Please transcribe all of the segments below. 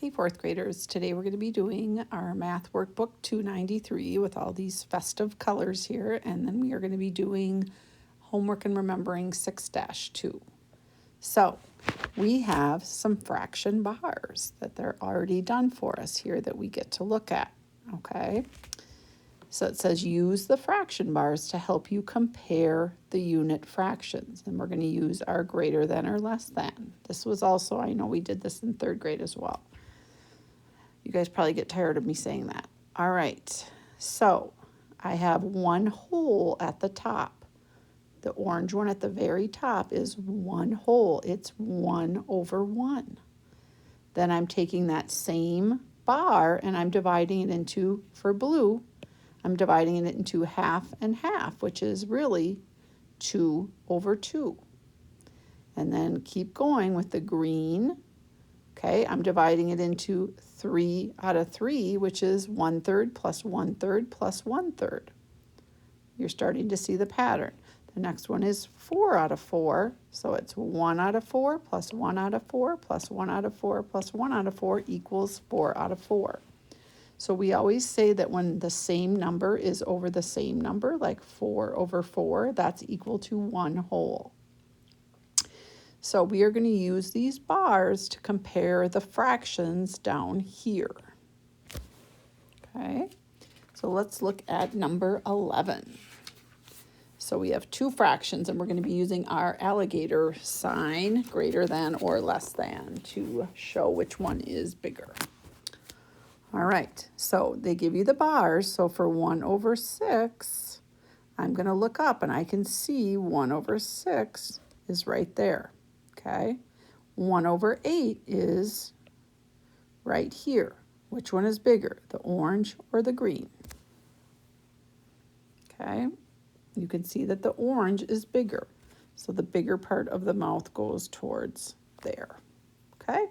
Hey, fourth graders, today we're going to be doing our math workbook 293 with all these festive colors here, and then we are going to be doing homework and remembering 6-2. So we have some fraction bars that they're already done for us here that we get to look at, okay? So it says use the fraction bars to help you compare the unit fractions, and we're going to use our greater than or less than. This was also, I know we did this in third grade as well. You guys probably get tired of me saying that. All right, so I have one whole at the top. The orange one at the very top is one whole. It's 1/1. Then I'm taking that same bar and I'm dividing it into, for blue, I'm dividing it into half and half, which is really 2/2. And then keep going with the green. Okay, I'm dividing it into 3/3, which is 1/3 plus 1/3 plus 1/3. You're starting to see the pattern. The next one is 4/4, so it's 1/4 plus 1/4 plus 1/4 plus 1/4 equals 4/4. So we always say that when the same number is over the same number, like 4/4, that's equal to 1 whole. So we are going to use these bars to compare the fractions down here. Okay, so let's look at number 11. So we have two fractions and we're going to be using our alligator sign, greater than or less than, to show which one is bigger. All right, so they give you the bars. So for 1/6, I'm going to look up and I can see 1/6 is right there. Okay, 1/8 is right here. Which one is bigger, the orange or the green? Okay, you can see that the orange is bigger. So the bigger part of the mouth goes towards there. Okay,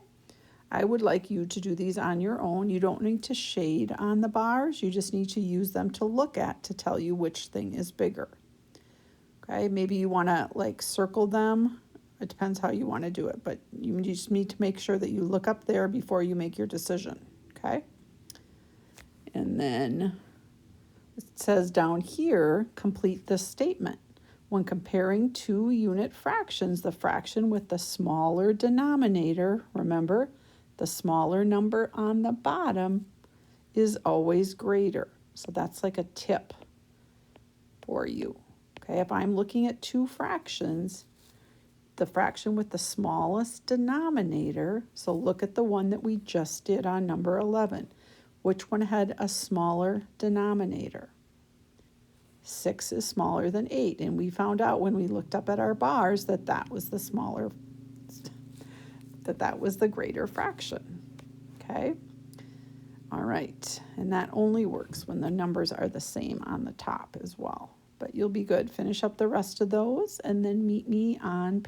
I would like you to do these on your own. You don't need to shade on the bars. You just need to use them to look at to tell you which thing is bigger. Okay, maybe you want to like circle them. It depends how you want to do it, but you just need to make sure that you look up there before you make your decision, okay? And then it says down here, complete this statement. When comparing two unit fractions, the fraction with the smaller denominator, remember, the smaller number on the bottom is always greater. So that's like a tip for you, okay? If I'm looking at two fractions, the fraction with the smallest denominator, so look at the one that we just did on number 11. Which one had a smaller denominator? 6 is smaller than 8, and we found out when we looked up at our bars that that was the smaller, that was the greater fraction, okay? All right, and that only works when the numbers are the same on the top as well. But you'll be good. Finish up the rest of those and then meet me on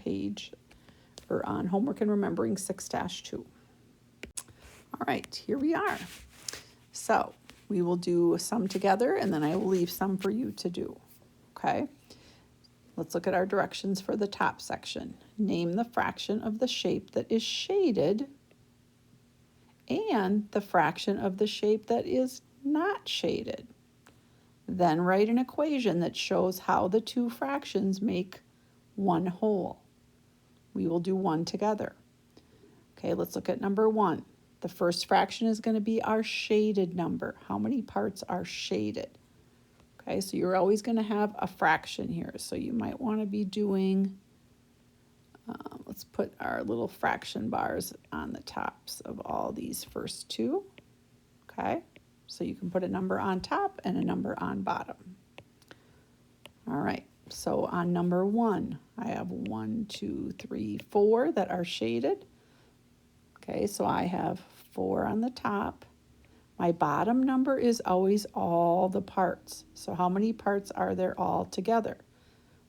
on homework and remembering 6-2. All right, here we are. So we will do some together and then I will leave some for you to do. Okay, let's look at our directions for the top section. Name the fraction of the shape that is shaded and the fraction of the shape that is not shaded. Then write an equation that shows how the two fractions make one whole. We will do one together. Okay, let's look at number 1. The first fraction is going to be our shaded number. How many parts are shaded? Okay, so you're always going to have a fraction here. So you might want to be doing, let's put our little fraction bars on the tops of all these first two. Okay. So you can put a number on top and a number on bottom. All right, so on number 1, I have 1, 2, 3, 4 that are shaded. Okay, so I have 4 on the top. My bottom number is always all the parts. So how many parts are there all together?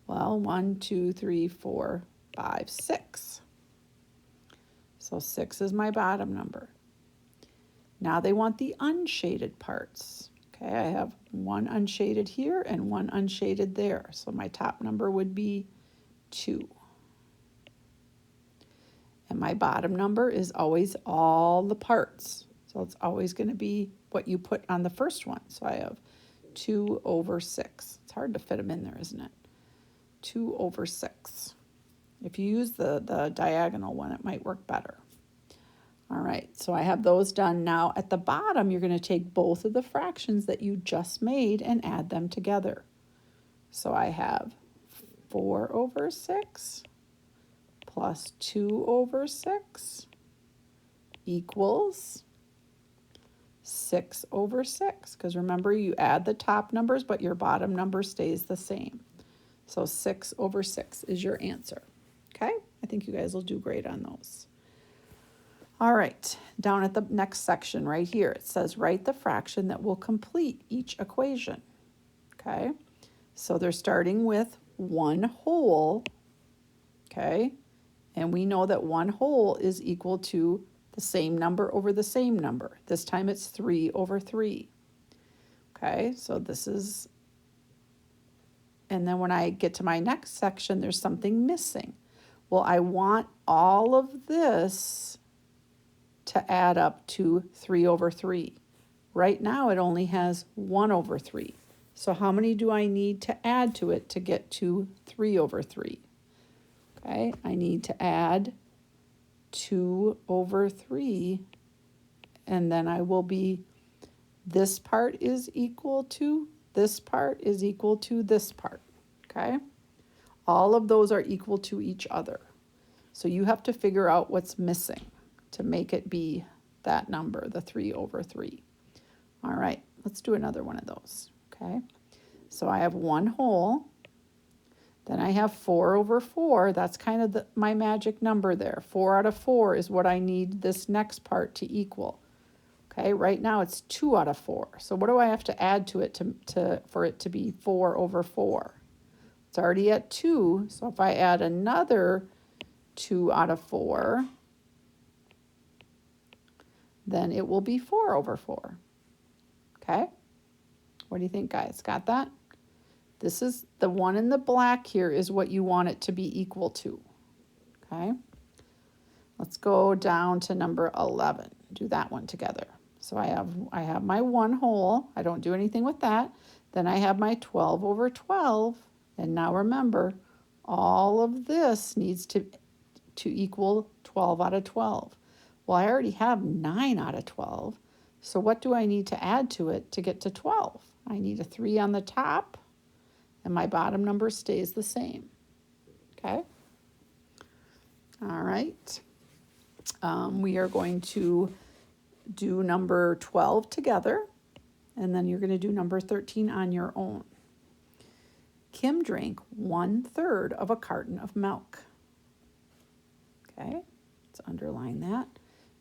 Well, 1, 2, 3, 4, 5, 6. So 6 is my bottom number. Now they want the unshaded parts. Okay, I have 1 unshaded here and 1 unshaded there. So my top number would be 2. And my bottom number is always all the parts. So it's always going to be what you put on the first one. So I have 2 over 6. It's hard to fit them in there, isn't it? 2 over 6. If you use the diagonal one, it might work better. All right, so I have those done. Now at the bottom, you're going to take both of the fractions that you just made and add them together. So I have 4 over 6 plus 2 over 6 equals 6 over 6. Because remember, you add the top numbers, but your bottom number stays the same. So 6 over 6 is your answer. Okay, I think you guys will do great on those. All right, down at the next section right here, it says write the fraction that will complete each equation. Okay, so they're starting with 1 whole, okay, and we know that 1 whole is equal to the same number over the same number. This time it's 3 over 3. Okay, so this is, and then when I get to my next section, there's something missing. Well, I want all of this to add up to 3 over 3. Right now it only has 1 over 3. So how many do I need to add to it to get to 3 over 3? Okay, I need to add 2 over 3, and then I will be, this part is equal to, this part is equal to this part, okay? All of those are equal to each other. So you have to figure out what's missing to make it be that number, the 3 over 3. All right, let's do another one of those, okay? So I have 1 whole, then I have 4 over 4. That's kind of my magic number there. 4 out of 4 is what I need this next part to equal. Okay, right now it's 2 out of 4. So what do I have to add to it for it to be 4 over 4? It's already at 2, so if I add another 2 out of 4, then it will be 4 over 4. Okay? What do you think, guys? Got that? This is the one in the black here is what you want it to be equal to. Okay? Let's go down to number 11. Do that one together. So I have my 1 whole. I don't do anything with that. Then I have my 12 over 12. And now remember, all of this needs to equal 12 out of 12. Well, I already have 9 out of 12. So what do I need to add to it to get to 12? I need a 3 on the top, and my bottom number stays the same. Okay? All right. We are going to do number 12 together, and then you're going to do number 13 on your own. Kim drank 1/3 of a carton of milk. Okay, let's underline that.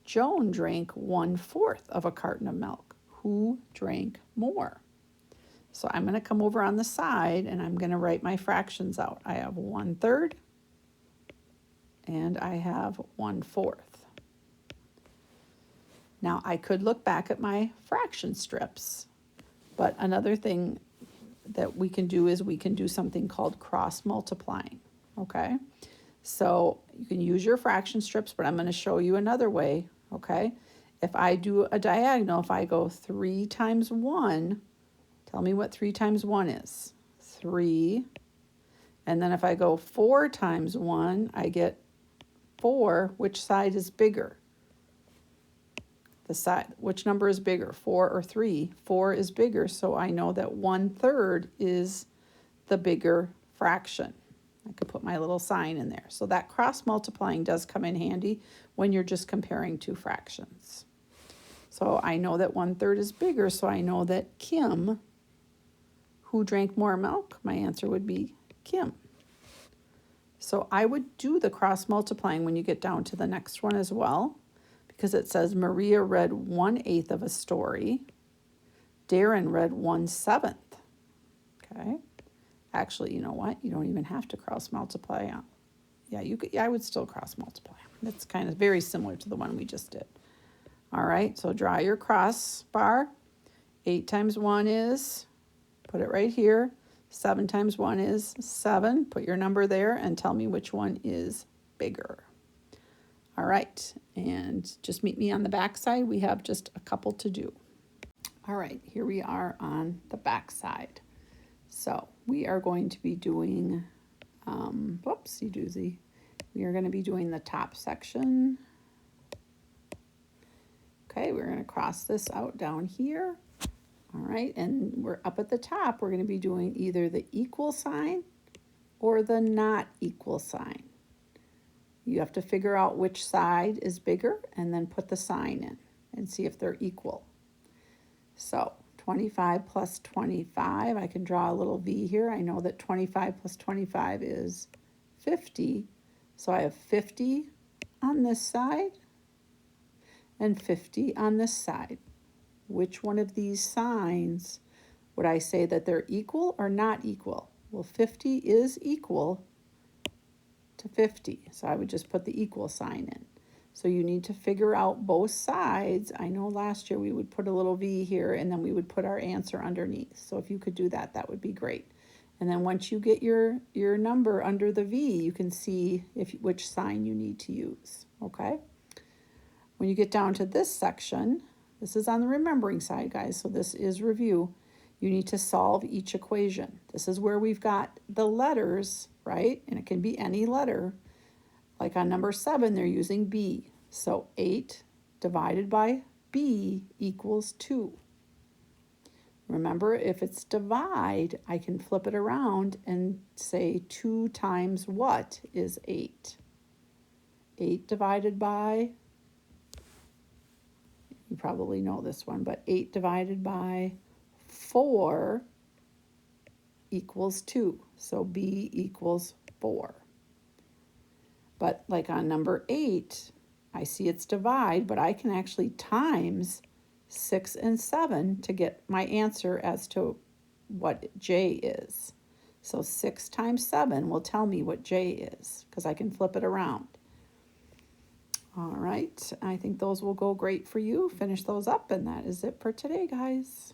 Joan drank 1/4 of a carton of milk. Who drank more? So I'm going to come over on the side and I'm going to write my fractions out. I have 1/3 and I have 1/4. Now I could look back at my fraction strips, but another thing that we can do is we can do something called cross multiplying, okay? So you can use your fraction strips, but I'm going to show you another way, okay? If I do a diagonal, if I go 3 times 1, tell me what 3 times 1 is. 3. And then if I go 4 times 1, I get 4. Which side is bigger? The side, which number is bigger, 4 or 3? 4 is bigger, so I know that 1/3 is the bigger fraction. I could put my little sign in there. So that cross multiplying does come in handy when you're just comparing two fractions. So I know that 1/3 is bigger, so I know that Kim, who drank more milk, my answer would be Kim. So I would do the cross multiplying when you get down to the next one as well, because it says Maria read 1/8 of a story. Darren read 1/7. Okay. Actually, you know what? You don't even have to cross multiply. Yeah, you could. Yeah, I would still cross multiply. That's kind of very similar to the one we just did. All right, so draw your cross bar. 8 times 1 is, put it right here. 7 times 1 is 7. Put your number there and tell me which one is bigger. All right, and just meet me on the back side. We have just a couple to do. All right, here we are on the back side. So we are going to be doing, whoopsie doozy. We are going to be doing the top section. Okay, we're going to cross this out down here. All right, and we're up at the top. We're going to be doing either the equal sign or the not equal sign. You have to figure out which side is bigger and then put the sign in and see if they're equal. So 25 plus 25, I can draw a little V here. I know that 25 plus 25 is 50. So I have 50 on this side and 50 on this side. Which one of these signs would I say that they're equal or not equal? Well, 50 is equal to 50. So I would just put the equal sign in. So you need to figure out both sides. I know last year we would put a little V here and then we would put our answer underneath. So if you could do that, that would be great. And then once you get your number under the V, you can see which sign you need to use, okay? When you get down to this section, this is on the remembering side, guys, so this is review. You need to solve each equation. This is where we've got the letters, right? And it can be any letter. Like on number 7, they're using B. So 8 divided by B equals 2. Remember, if it's divide, I can flip it around and say 2 times what is 8? 8 divided by, you probably know this one, but 8 divided by 4 equals 2. So B equals 4. But like on number 8, I see it's divide, but I can actually times 6 and 7 to get my answer as to what J is. So 6 times 7 will tell me what J is because I can flip it around. All right, I think those will go great for you. Finish those up, and that is it for today, guys.